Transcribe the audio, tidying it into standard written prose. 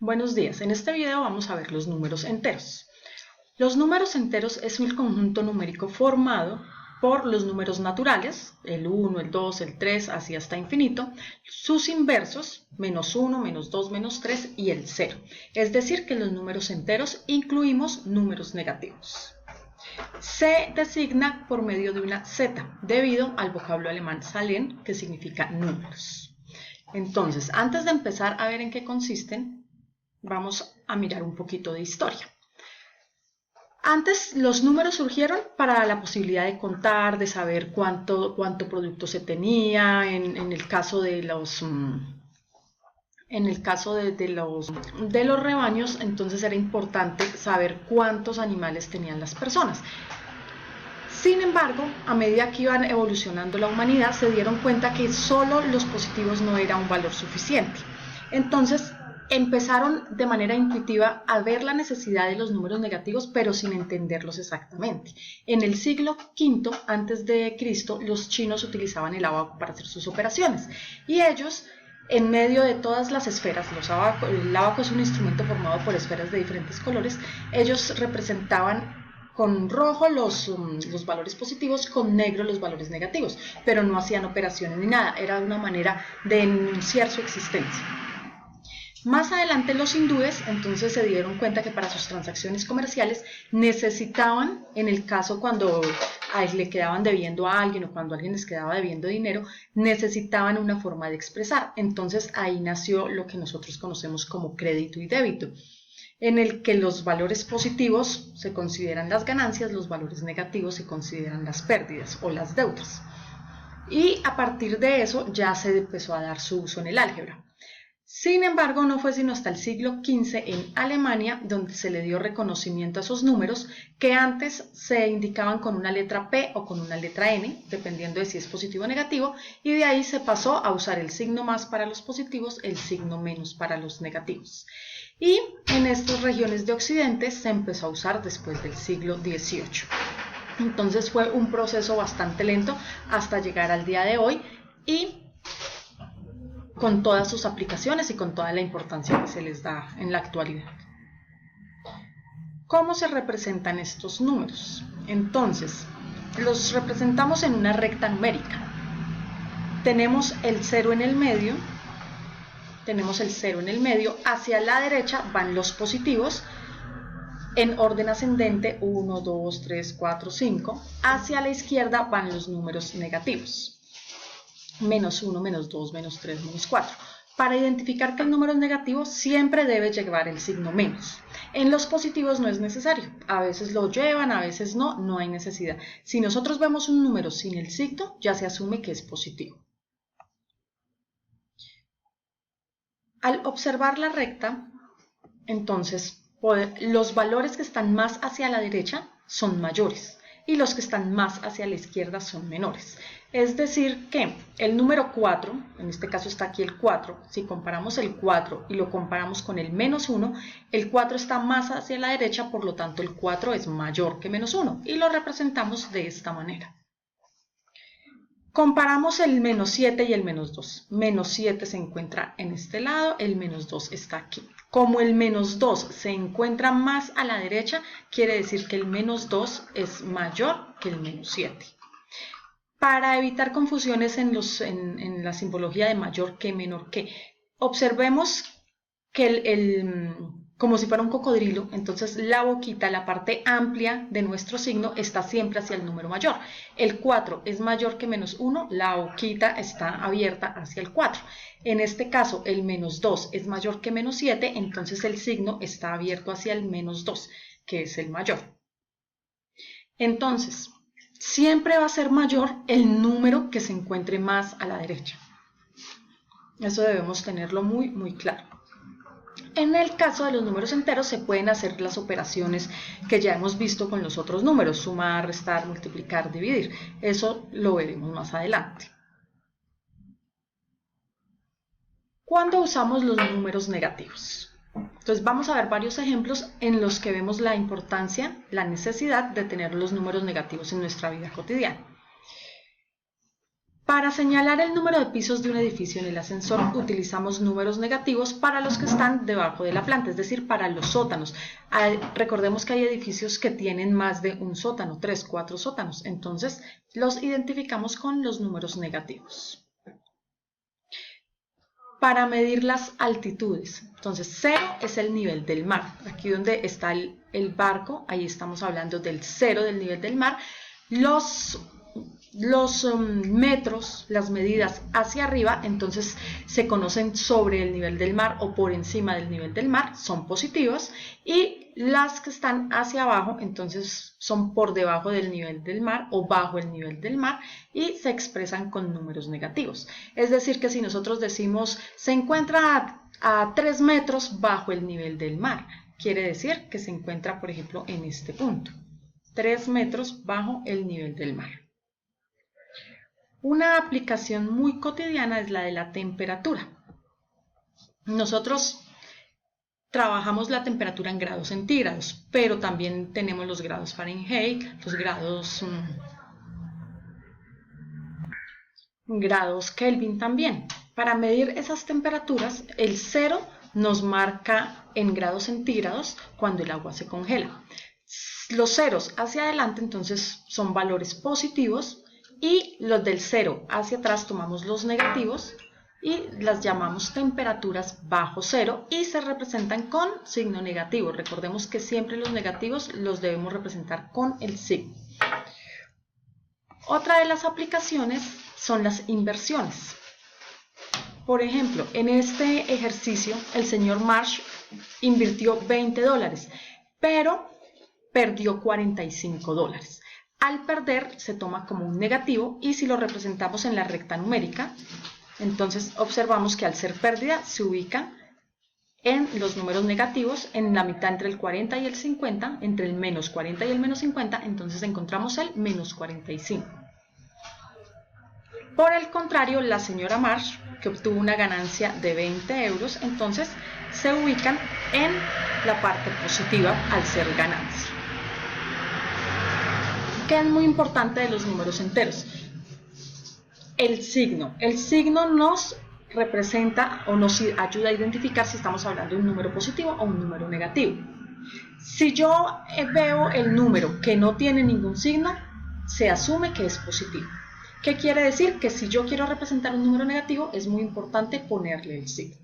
Buenos días, en este video vamos a ver los números enteros. Los números enteros es un conjunto numérico formado por los números naturales, el 1, el 2, el 3, así hasta infinito, sus inversos, menos 1, menos 2, menos 3 y el 0. Es decir, que en los números enteros incluimos números negativos. Se designa por medio de una Z, debido al vocablo alemán Zahlen, que significa números. Entonces, antes de empezar a ver en qué consisten, vamos a mirar un poquito de historia. Antes los números surgieron para la posibilidad de contar, de saber cuánto producto se tenía, en el caso de los rebaños, entonces era importante saber cuántos animales tenían las personas. Sin embargo, a medida que iban evolucionando la humanidad, se dieron cuenta que solo los positivos no era un valor suficiente. Entonces, empezaron de manera intuitiva a ver la necesidad de los números negativos, pero sin entenderlos exactamente. En el siglo V a.C., los chinos utilizaban el abaco para hacer sus operaciones, y ellos, en medio de todas las esferas, el abaco es un instrumento formado por esferas de diferentes colores, ellos representaban con rojo los valores positivos, con negro los valores negativos, pero no hacían operaciones ni nada, era una manera de enunciar su existencia. Más adelante los hindúes entonces se dieron cuenta que para sus transacciones comerciales necesitaban, en el caso cuando le quedaban debiendo a alguien o cuando alguien les quedaba debiendo dinero, necesitaban una forma de expresar. Entonces ahí nació lo que nosotros conocemos como crédito y débito, en el que los valores positivos se consideran las ganancias, los valores negativos se consideran las pérdidas o las deudas. Y a partir de eso ya se empezó a dar su uso en el álgebra. Sin embargo, no fue sino hasta el siglo XV en Alemania donde se le dio reconocimiento a esos números que antes se indicaban con una letra P o con una letra N, dependiendo de si es positivo o negativo, y de ahí se pasó a usar el signo más para los positivos, el signo menos para los negativos. Y en estas regiones de Occidente se empezó a usar después del siglo XVIII. Entonces fue un proceso bastante lento hasta llegar al día de hoy y con todas sus aplicaciones y con toda la importancia que se les da en la actualidad. ¿Cómo se representan estos números? Entonces, los representamos en una recta numérica. Tenemos el 0 en el medio, hacia la derecha van los positivos, en orden ascendente 1, 2, 3, 4, 5, hacia la izquierda van los números negativos. Menos 1, menos 2, menos 3, menos 4. Para identificar que el número es negativo siempre debe llevar el signo menos. En los positivos no es necesario, a veces lo llevan, a veces no, no hay necesidad. Si nosotros vemos un número sin el signo, ya se asume que es positivo. Al observar la recta, entonces los valores que están más hacia la derecha son mayores y los que están más hacia la izquierda son menores. Es decir que el número 4, en este caso está aquí el 4, si comparamos el 4 y lo comparamos con el menos 1, el 4 está más hacia la derecha, por lo tanto el 4 es mayor que menos 1 y lo representamos de esta manera. Comparamos el menos 7 y el menos 2. Menos 7 se encuentra en este lado, el menos 2 está aquí. Como el menos 2 se encuentra más a la derecha, quiere decir que el menos 2 es mayor que el menos 7. Para evitar confusiones en la simbología de mayor que, menor que, observemos que como si fuera un cocodrilo, entonces la boquita, la parte amplia de nuestro signo está siempre hacia el número mayor. El 4 es mayor que menos 1, la boquita está abierta hacia el 4. En este caso, el menos 2 es mayor que menos 7, entonces el signo está abierto hacia el menos 2, que es el mayor. Entonces, siempre va a ser mayor el número que se encuentre más a la derecha. Eso debemos tenerlo muy, muy claro. En el caso de los números enteros se pueden hacer las operaciones que ya hemos visto con los otros números, sumar, restar, multiplicar, dividir. Eso lo veremos más adelante. ¿Cuándo usamos los números negativos? Entonces vamos a ver varios ejemplos en los que vemos la importancia, la necesidad de tener los números negativos en nuestra vida cotidiana. Para señalar el número de pisos de un edificio en el ascensor utilizamos números negativos para los que están debajo de la planta, es decir, para los sótanos. Recordemos que hay edificios que tienen más de un sótano, 3, 4 sótanos, entonces los identificamos con los números negativos. Para medir las altitudes, entonces 0 es el nivel del mar. Aquí donde está el barco, ahí estamos hablando del 0 del nivel del mar. Los metros, las medidas hacia arriba, entonces se conocen sobre el nivel del mar o por encima del nivel del mar, son positivas, y las que están hacia abajo, entonces son por debajo del nivel del mar o bajo el nivel del mar y se expresan con números negativos. Es decir, que si nosotros decimos se encuentra a 3 metros bajo el nivel del mar, quiere decir que se encuentra, por ejemplo, en este punto, 3 metros bajo el nivel del mar. Una aplicación muy cotidiana es la de la temperatura. Nosotros trabajamos la temperatura en grados centígrados, pero también tenemos los grados Fahrenheit, los grados Kelvin también. Para medir esas temperaturas, el 0 nos marca en grados centígrados cuando el agua se congela. Los ceros hacia adelante entonces son valores positivos, y los del 0 hacia atrás tomamos los negativos y las llamamos temperaturas bajo 0 y se representan con signo negativo. Recordemos que siempre los negativos los debemos representar con el signo. Otra de las aplicaciones son las inversiones. Por ejemplo, en este ejercicio el señor Marsh invirtió $20, pero perdió $45. Al perder se toma como un negativo y si lo representamos en la recta numérica, entonces observamos que al ser pérdida se ubica en los números negativos, en la mitad entre el 40 y el 50, entre el menos 40 y el menos 50, entonces encontramos el menos 45. Por el contrario, la señora Marsh, que obtuvo una ganancia de 20 euros, entonces se ubican en la parte positiva al ser ganancia. ¿Qué es muy importante de los números enteros? El signo. El signo nos representa o nos ayuda a identificar si estamos hablando de un número positivo o un número negativo. Si yo veo el número que no tiene ningún signo, se asume que es positivo. ¿Qué quiere decir? Que si yo quiero representar un número negativo, es muy importante ponerle el signo.